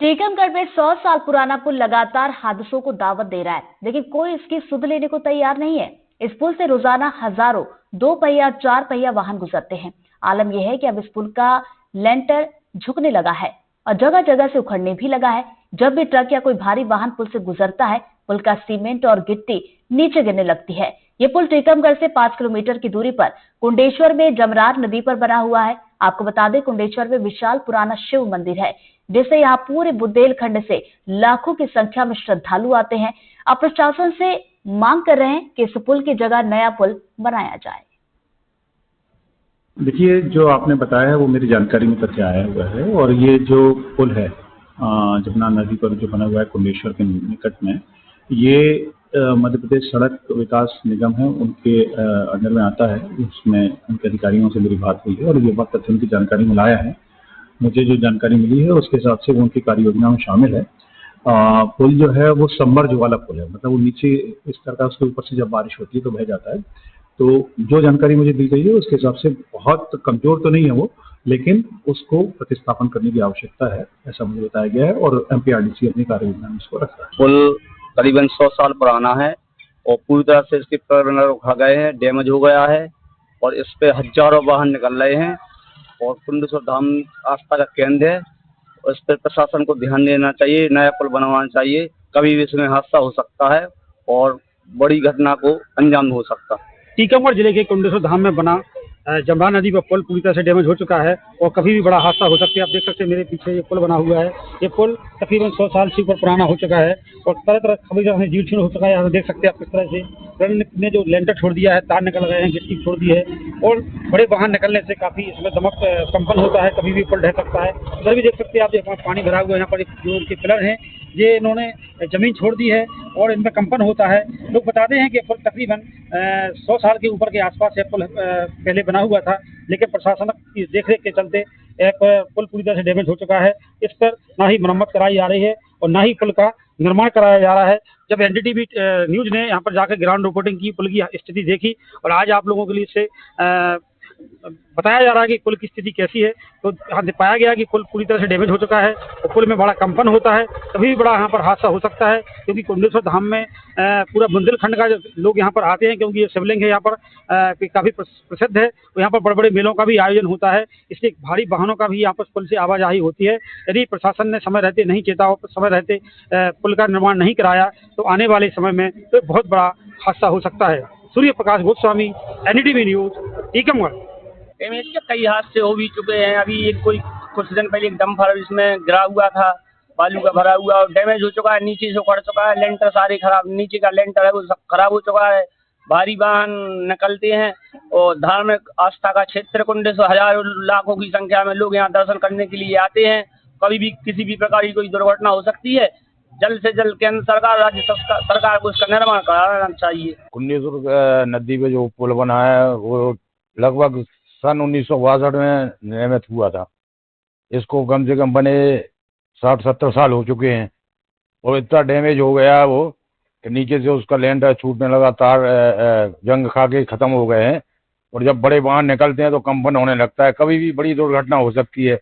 टीकमगढ़ में 100 साल पुराना पुल लगातार हादसों को दावत दे रहा है, लेकिन कोई इसकी सुध लेने को तैयार नहीं है। इस पुल से रोजाना हजारों 2 पहिया और 4 पहिया वाहन गुजरते हैं। आलम यह है कि अब इस पुल का लेंटर झुकने लगा है और जगह जगह से उखड़ने भी लगा है। जब भी ट्रक या कोई भारी वाहन पुल से गुजरता है, पुल का सीमेंट और गिट्टी नीचे गिरने लगती है। ये पुल टीकमगढ़ से 5 किलोमीटर की दूरी पर कुंडेश्वर में जमरार नदी पर बना हुआ है। आपको बता दें, कुंडेश्वर में विशाल पुराना शिव मंदिर है, जिससे यहाँ पूरे बुंदेलखंड से लाखों की संख्या में श्रद्धालु आते हैं। अब प्रशासन से मांग कर रहे हैं कि इस पुल की जगह नया पुल बनाया जाए। देखिए, जो आपने बताया है वो मेरी जानकारी में तथ्य आया हुआ है। और ये जो पुल है जमुना नदी पर जो बना हुआ है कुंडेश्वर के निकट में, ये मध्य प्रदेश सड़क विकास निगम है, उनके अंडर में आता है। उसमें उनके अधिकारियों से मेरी बात हुई है और ये बात तथ्य उनकी जानकारी में लाया है। मुझे जो जानकारी मिली है उसके हिसाब से वो उनकी कार्य योजना में शामिल है। पुल जो है वो सबमर्ज वाला पुल है, मतलब वो नीचे इस तरह का, उसके ऊपर से जब बारिश होती है तो बह जाता है। तो जो जानकारी मुझे दी गई है उसके हिसाब से बहुत कमजोर तो नहीं है वो, लेकिन उसको प्रतिस्थापन करने की आवश्यकता है, ऐसा मुझे बताया गया है। और एमपीआरडीसी अपनी कार्य योजना में इसको रखा है। पुल करीबन 100 साल पुराना है और पूरी तरह से इसके पैनल उखड़ गए हैं, डैमेज हो गया है और इस पे हजारों वाहन निकल रहे हैं और कुंडेश्वर धाम आस्था का केंद्र है। इस पर प्रशासन को ध्यान देना चाहिए, नया पुल बनवाना चाहिए। कभी भी इसमें हादसा हो सकता है और बड़ी घटना को अंजाम हो सकता है। टीकमगढ़ जिले के कुंडेश्वर धाम में बना जमरा नदी पर पुल पूरी तरह से डैमेज हो चुका है और कभी भी बड़ा हादसा हो सकता है। आप देख सकते हैं मेरे पीछे ये पुल बना हुआ है। ये पुल तकरीबन 100 साल से ऊपर पुराना हो चुका है और तरह तरह कभी जगह जीर्ण शीर्ण हो चुका है। यहाँ देख सकते हैं आप किस तरह से ने जो लेंटर छोड़ दिया है, तार निकल गए हैं, गिट्टी छोड़ दी है और बड़े वाहन निकलने से काफी इसमें दमक कंपन होता है, कभी भी पुल ढह सकता है। उधर भी देख सकते हैं आप, पानी भरा हुआ है। यहाँ पर जो इनके पिलर हैं ये इन्होंने जमीन छोड़ दी है और इनमें कंपन होता है। लोग बताते हैं कि पुल तकरीबन 100 साल के ऊपर के आसपास यह पुल पहले बना हुआ था, लेकिन प्रशासन की देखरेख के चलते पुल पूरी तरह से डैमेज हो चुका है। इस पर ना ही मरम्मत कराई जा रही है और ना ही पुल का निर्माण कराया जा रहा है। जब एनडीटीवी न्यूज ने यहाँ पर जाकर ग्राउंड रिपोर्टिंग की, पुल की स्थिति देखी और आज आप लोगों के लिए से बताया जा रहा है कि पुल की स्थिति कैसी है, तो यहाँ पाया गया कि पुल पूरी तरह से डैमेज हो चुका है और पुल में बड़ा कंपन होता है। कभी भी बड़ा यहाँ पर हादसा हो सकता है, क्योंकि कुंडेश्वर धाम में पूरा बुंदेलखंड का लोग यहाँ पर आते हैं, क्योंकि ये शिवलिंग है यहाँ पर काफ़ी प्रसिद्ध है। तो यहाँ पर बड़े बड़े मेलों का भी आयोजन होता है, इसलिए भारी वाहनों का भी यहाँ पर पुल से आवाजाही होती है। यदि प्रशासन ने समय रहते नहीं चेता हो, समय रहते पुल का निर्माण नहीं कराया, तो आने वाले समय में तो बहुत बड़ा हादसा हो सकता है। Surya Prakash Goswami, NDTV news, Tikamgarh. Damage के कई हादसे हो भी चुके हैं। अभी कुछ दिन पहले एक डंपर इसमें गिरा हुआ था, बालू का भरा हुआ, और डैमेज हो चुका है, नीचे से उखड़ चुका है। लेंटर सारे खराब, नीचे का लेंटर है वो सब खराब हो चुका है। भारी वाहन निकलते हैं और धार्मिक आस्था का क्षेत्र कुंडेश्वर, हजारों लाखों की संख्या में लोग यहाँ दर्शन करने के लिए आते हैं। कभी भी किसी भी प्रकार की कोई दुर्घटना हो सकती है। जल्द से जल्द केंद्र सरकार, राज्य सरकार को इसका निर्माण कराना चाहिए। कुंडेश्वर नदी पे जो पुल बना है वो लगभग सन 1962 में निर्मित हुआ था। इसको कम से कम बने 60-70 साल हो चुके हैं और इतना डैमेज हो गया वो कि नीचे से उसका लेंटर छूटने लगा, तार जंग खा के खत्म हो गए हैं और जब बड़े वाहन निकलते हैं तो कंपन होने लगता है। कभी भी बड़ी दुर्घटना हो सकती है।